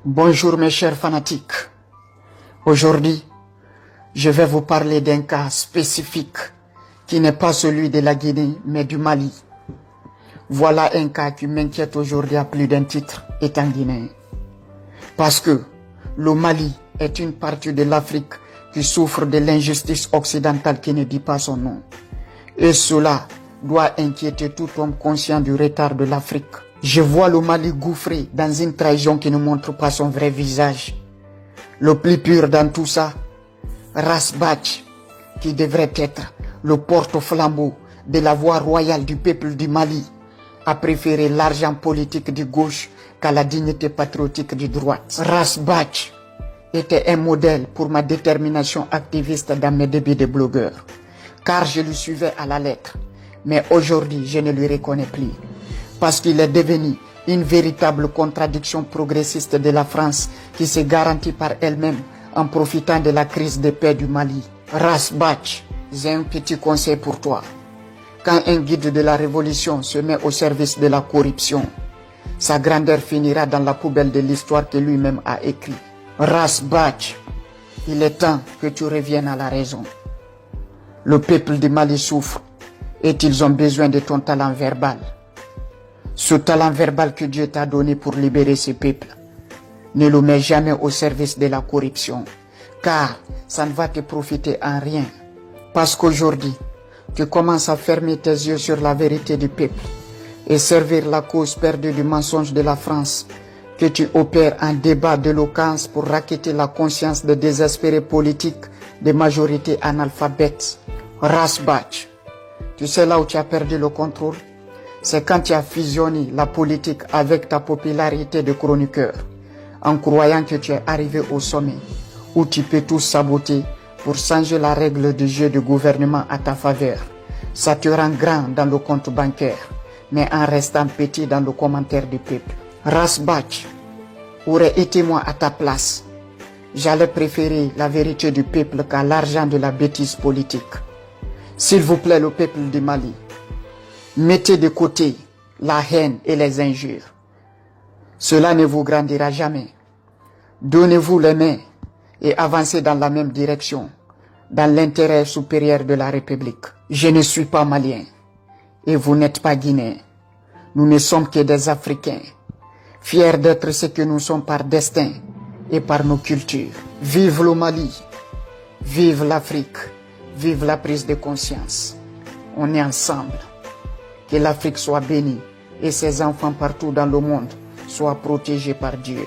Bonjour mes chers fanatiques. Aujourd'hui, je vais vous parler d'un cas spécifique qui n'est pas celui de la Guinée mais du Mali. Voilà un cas qui m'inquiète aujourd'hui à plus d'un titre étant guinéen. Parce que le Mali est une partie de l'Afrique qui souffre de l'injustice occidentale qui ne dit pas son nom. Et cela doit inquiéter tout homme conscient du retard de l'Afrique. Je vois le Mali gouffré dans une trahison qui ne montre pas son vrai visage. Le plus pur dans tout ça, Ras Bach, qui devrait être le porte-flambeau de la voix royale du peuple du Mali, a préféré l'argent politique de gauche qu'à la dignité patriotique de droite. Ras Bach était un modèle pour ma détermination activiste dans mes débuts de blogueur, car je le suivais à la lettre. Mais aujourd'hui, je ne lui reconnais plus, parce qu'il est devenu une véritable contradiction progressiste de la France qui se garantit par elle-même en profitant de la crise de paix du Mali. Ras Bach, j'ai un petit conseil pour toi. Quand un guide de la révolution se met au service de la corruption, sa grandeur finira dans la poubelle de l'histoire que lui-même a écrite. Ras Bach, il est temps que tu reviennes à la raison. Le peuple du Mali souffre et ils ont besoin de ton talent verbal. Ce talent verbal que Dieu t'a donné pour libérer ce peuple, ne le mets jamais au service de la corruption, car ça ne va te profiter en rien. Parce qu'aujourd'hui, tu commences à fermer tes yeux sur la vérité du peuple et servir la cause perdue du mensonge de la France, que tu opères un débat d'éloquence pour racketter la conscience des désespérés politiques des majorités analphabètes. Ras Bach, tu sais là où tu as perdu le contrôle? C'est quand tu as fusionné la politique avec ta popularité de chroniqueur, en croyant que tu es arrivé au sommet, où tu peux tout saboter pour changer la règle du jeu du gouvernement à ta faveur. Ça te rend grand dans le compte bancaire, mais en restant petit dans le commentaire du peuple. Ras Bach, aurait été moi à ta place, j'allais préférer la vérité du peuple qu'à l'argent de la bêtise politique. S'il vous plaît, le peuple du Mali, mettez de côté la haine et les injures. Cela ne vous grandira jamais. Donnez-vous les mains et avancez dans la même direction, dans l'intérêt supérieur de la République. Je ne suis pas malien et vous n'êtes pas guinéen. Nous ne sommes que des Africains, fiers d'être ce que nous sommes par destin et par nos cultures. Vive le Mali, vive l'Afrique, vive la prise de conscience. On est ensemble. Que l'Afrique soit bénie et ses enfants partout dans le monde soient protégés par Dieu.